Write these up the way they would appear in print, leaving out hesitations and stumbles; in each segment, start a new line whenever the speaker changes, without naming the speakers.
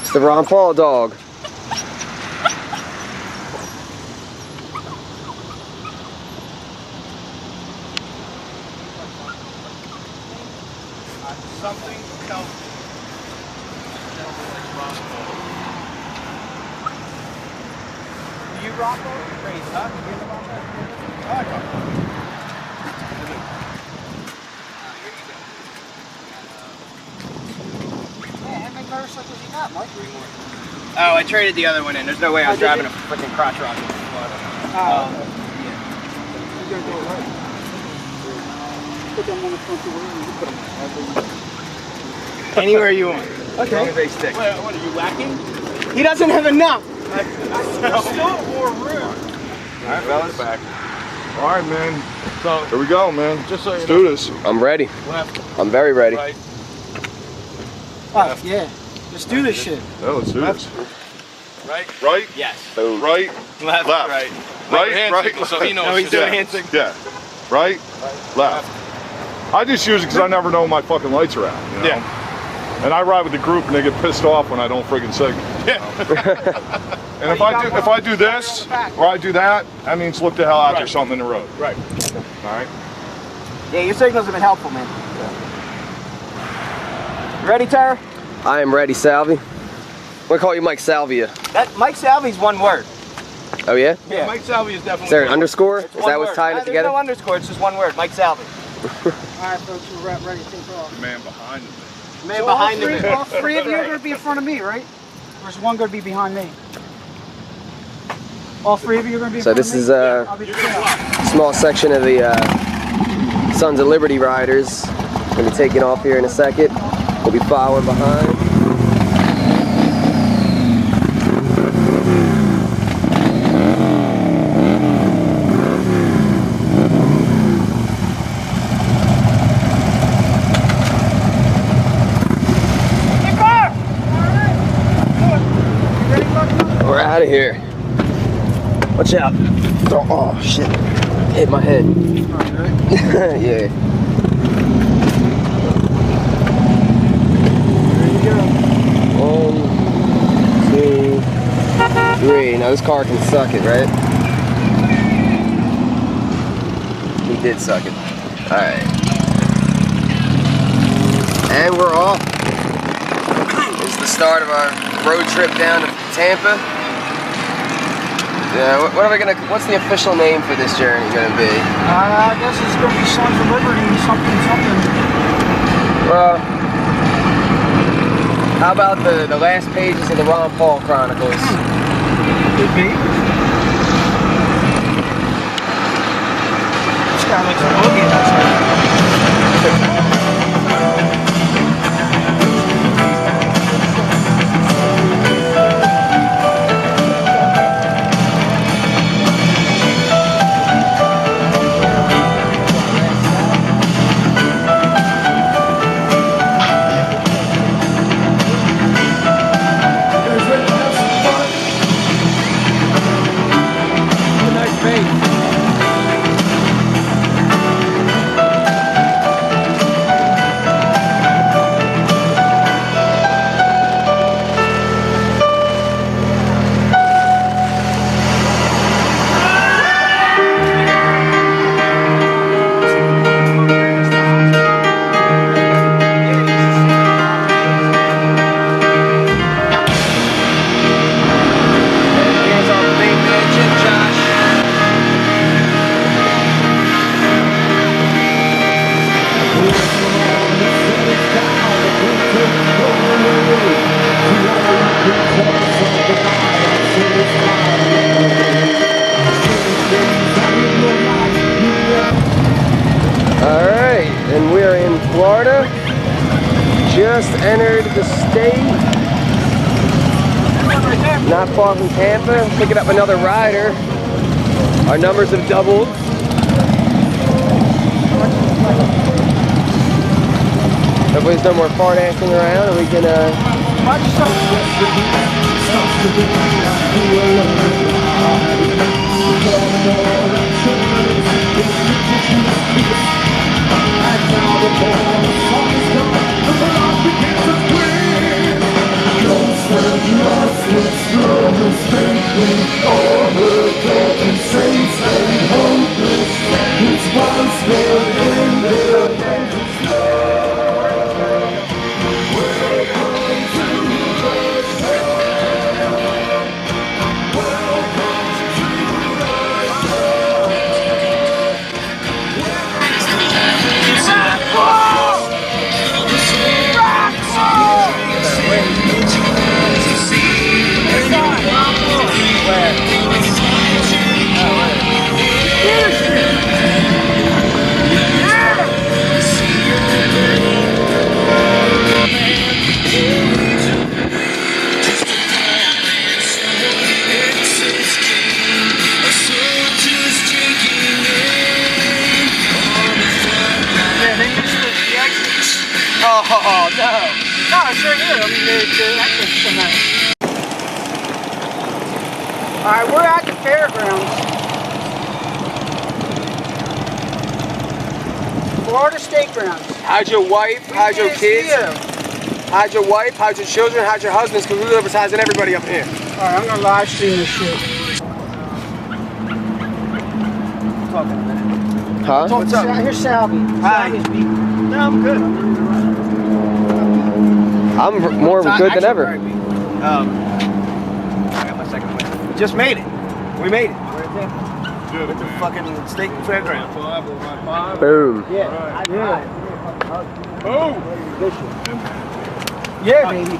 It's the Ron Paul dog.
Something tells me. You rock over? Crazy, huh? You hear about that? I like rock over.
How many motorcycles you got, Mike?
Oh, I traded the other one in. There's no way I was driving a freaking crotch rocket.
Oh, okay. You're gonna do it right. Put them on the front door and you put them
Anywhere you want.
Okay.
As long as they stick.
What are you lacking?
He doesn't have enough.
There's still more room.
Alright, fellas. Alright, man. So, here we go, man. Just so let's do this.
I'm ready.
Left,
I'm very ready.
right.
Oh, yeah. Let's do this shit.
Yeah, let's do this.
Right?
Right,
Yes.
right,
Left,
left.
right.
Right,
Hand
right.
signal, so he knows.
No, he's doing hand signal.
Yeah. Right, left. I just use it because I never know when my fucking lights are out. You know?
Yeah.
And I ride with the group and they get pissed off when I don't friggin' signal.
Yeah.
And if I do this or I do that, that means look the hell out, there's something in the road.
Right.
Alright?
Yeah, your signals have been helpful, man. You ready, Tara?
I am ready, Salvi. I'm gonna call you Mike Salvia.
That Mike Salvi's one word.
Oh yeah?
Yeah.
Mike Salvi is definitely.
Is there an underscore? Is
One
that what's
word.
tying it
There's
together?
no underscore, it's just one word. Mike Salvi.
Alright, folks, we're ready to take off.
The man behind the
Man
So
behind the
all three of you are going to be in front of me, right? Or is one going to be behind me? All three of you are going to be in
So
front of
this
me?
is a
I'll be the tail.
small section of the Sons of Liberty riders. Gonna be taking off here in a second. We'll be following behind. We're out of here. Watch out. Oh, shit. Hit my head. Yeah.
There you go.
1, 2, 3. Now this car can suck it, right? He did suck it. Alright. And we're off. This is the start of our road trip down to Tampa. Yeah, what's the official name for this journey gonna be?
I guess it's going to be Sons of Liberty, something.
Well, how about the last pages of the Ron Paul Chronicles?
Could be. This guy likes to boogie in that stuff.
Alright, and we're in Florida. Just entered the state. Not far from Tampa. Picking up another rider. Our numbers have doubled. Hopefully there's no more fart assing around and we can
Oh, no.
No, it's right here. I mean, the exit's from that. Alright, we're at the fairgrounds. Florida State Grounds.
How's your wife? How's your kids? How's your wife? How's your children? How's your husbands? Because we're advertising everybody up here.
Alright, I'm gonna live stream this shit.
Huh?
What's up? Here's Salvi.
Hi.
Salvi's beating.
No, I'm good.
I'm more good than ever.
I got my second win. We just made it. We made it. We're at Tampa.
Good,
With the fucking state fairground.
Boom.
Yeah. Yeah.
Oh!
Yeah, baby.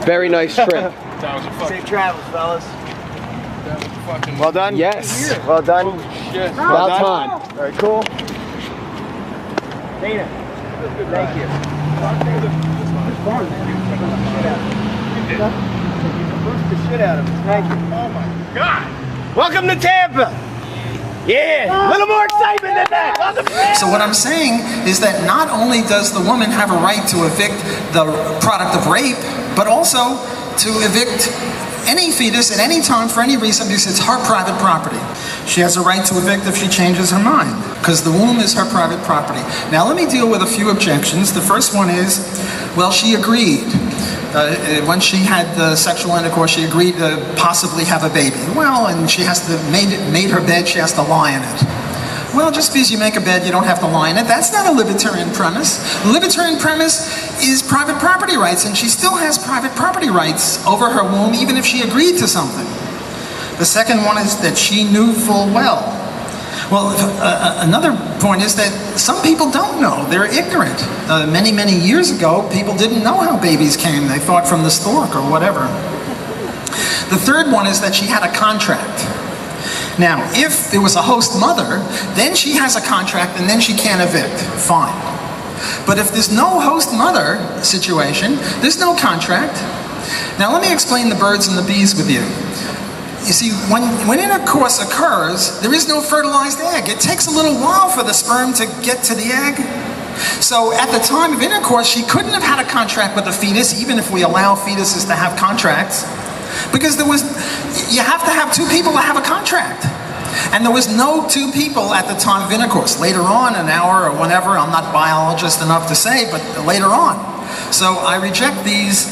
Very nice trip.
That was a fucking.
Safe travels, fellas.
That was a fucking.
Well done?
Yes.
Well done.
Holy shit.
About
done.
time.
Very cool. Dana, thank you. You pushed the shit out of us. Thank you.
Oh my God!
Welcome to Tampa. Yeah, a little more excitement than that. Welcome to Tampa.
So what I'm saying is that not only does the woman have a right to evict the product of rape, but also to evict any fetus at any time for any reason because it's her private property. She has a right to evict if she changes her mind because the womb is her private property. Now let me deal with a few objections. The first one is, well, she agreed. When she had the sexual intercourse, she agreed to possibly have a baby. Well, and she has to made her bed, she has to lie in it. Well, just because you make a bed, you don't have to lie in it. That's not a libertarian premise. The libertarian premise is private property rights, and she still has private property rights over her womb, even if she agreed to something. The second one is that she knew full well. Well, another point is that some people don't know. They're ignorant. Many, many years ago, people didn't know how babies came. They thought from the stork or whatever. The third one is that she had a contract. Now, if there was a host mother, then she has a contract and then she can't evict. Fine. But if there's no host mother situation, there's no contract. Now, let me explain the birds and the bees with you. You see, when intercourse occurs, there is no fertilized egg. It takes a little while for the sperm to get to the egg. So at the time of intercourse, she couldn't have had a contract with the fetus, even if we allow fetuses to have contracts. Because you have to have two people to have a contract. And there was no two people at the time of intercourse. Later on, an hour or whenever, I'm not biologist enough to say, but later on. So I reject these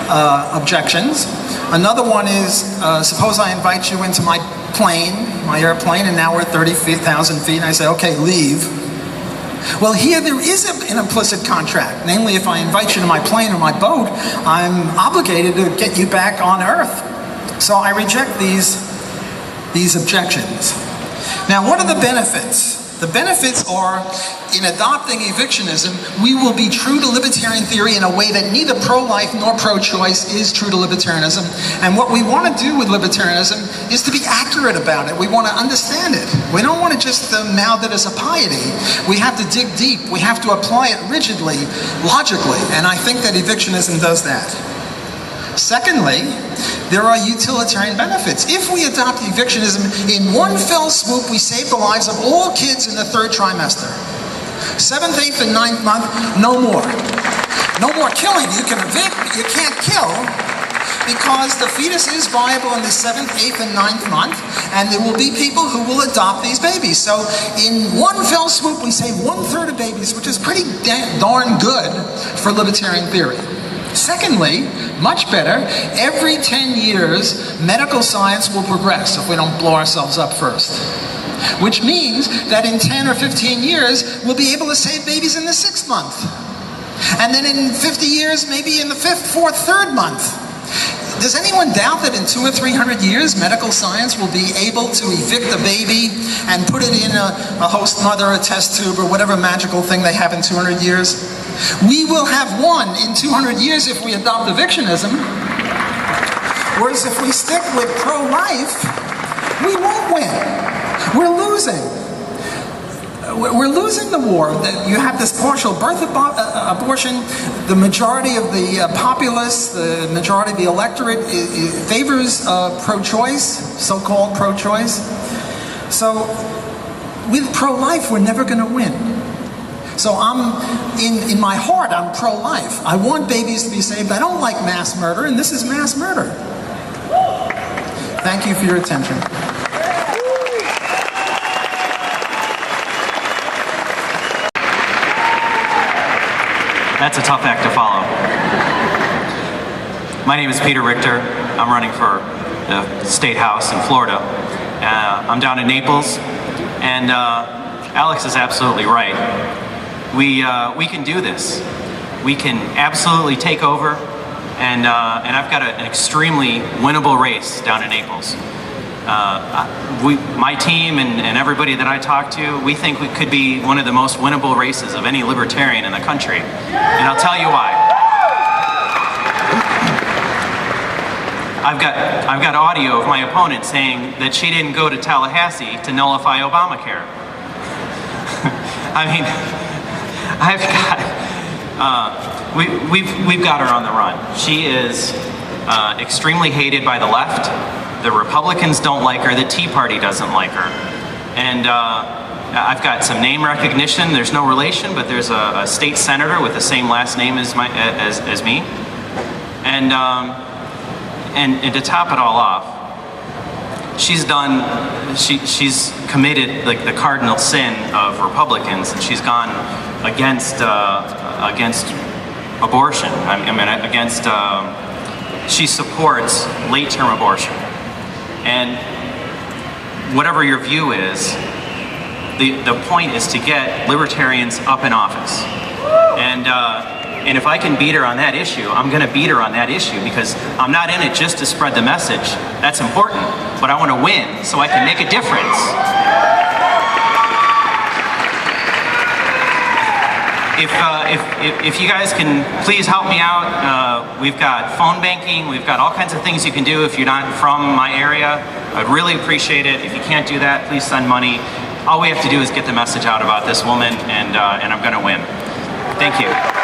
objections. Another one is, suppose I invite you into my plane, my airplane, and now we're at 30,000 feet, and I say, okay, leave. Well, here there is an implicit contract. Namely, if I invite you to my plane or my boat, I'm obligated to get you back on Earth. So I reject these objections. Now, what are the benefits? The benefits are, in adopting evictionism, we will be true to libertarian theory in a way that neither pro-life nor pro-choice is true to libertarianism. And what we want to do with libertarianism is to be accurate about it. We want to understand it. We don't want to just mouth it as a piety. We have to dig deep. We have to apply it rigidly, logically. And I think that evictionism does that. Secondly, there are utilitarian benefits. If we adopt evictionism, in one fell swoop, we save the lives of all kids in the third trimester. 7th, 8th, and 9th month, no more. No more killing. You can evict, but you can't kill, because the fetus is viable in the 7th, 8th, and 9th month, and there will be people who will adopt these babies. So in one fell swoop, we save 1/3 of babies, which is pretty darn good for libertarian theory. Secondly, much better, every 10 years, medical science will progress if we don't blow ourselves up first. Which means that in 10 or 15 years, we'll be able to save babies in the 6th month. And then in 50 years, maybe in the 5th, 4th, 3rd month. Does anyone doubt that in 200 or 300 years, medical science will be able to evict a baby and put it in a host mother, a test tube, or whatever magical thing they have in 200 years? We will have one in 200 years if we adopt evictionism. Whereas if we stick with pro-life, we won't win. We're losing. We're losing the war. You have this partial birth abortion. The majority of the populace, the majority of the electorate favors pro-choice, so-called pro-choice. So with pro-life, we're never going to win. So in my heart, I'm pro-life. I want babies to be saved. I don't like mass murder, and this is mass murder. Thank you for your attention.
That's a tough act to follow. My name is Peter Richter. I'm running for the State House in Florida. I'm down in Naples, and Alex is absolutely right. We can do this. We can absolutely take over, and I've got an extremely winnable race down in Naples. My team and everybody that I talk to, we think we could be one of the most winnable races of any libertarian in the country. And I'll tell you why. I've got audio of my opponent saying that she didn't go to Tallahassee to nullify Obamacare. I mean, we've got her on the run. She is extremely hated by the left. The Republicans don't like her. The Tea Party doesn't like her. And I've got some name recognition. There's no relation, but there's a state senator with the same last name as me. And to top it all off, she's committed like the cardinal sin of Republicans, and she's gone against abortion. She supports late-term abortion. And whatever your view is, the point is to get libertarians up in office. And if I can beat her on that issue, I'm going to beat her on that issue, because I'm not in it just to spread the message. That's important, but I want to win so I can make a difference. If you guys can please help me out, we've got phone banking, we've got all kinds of things you can do if you're not from my area. I'd really appreciate it. If you can't do that, please send money. All we have to do is get the message out about this woman, and I'm going to win. Thank you.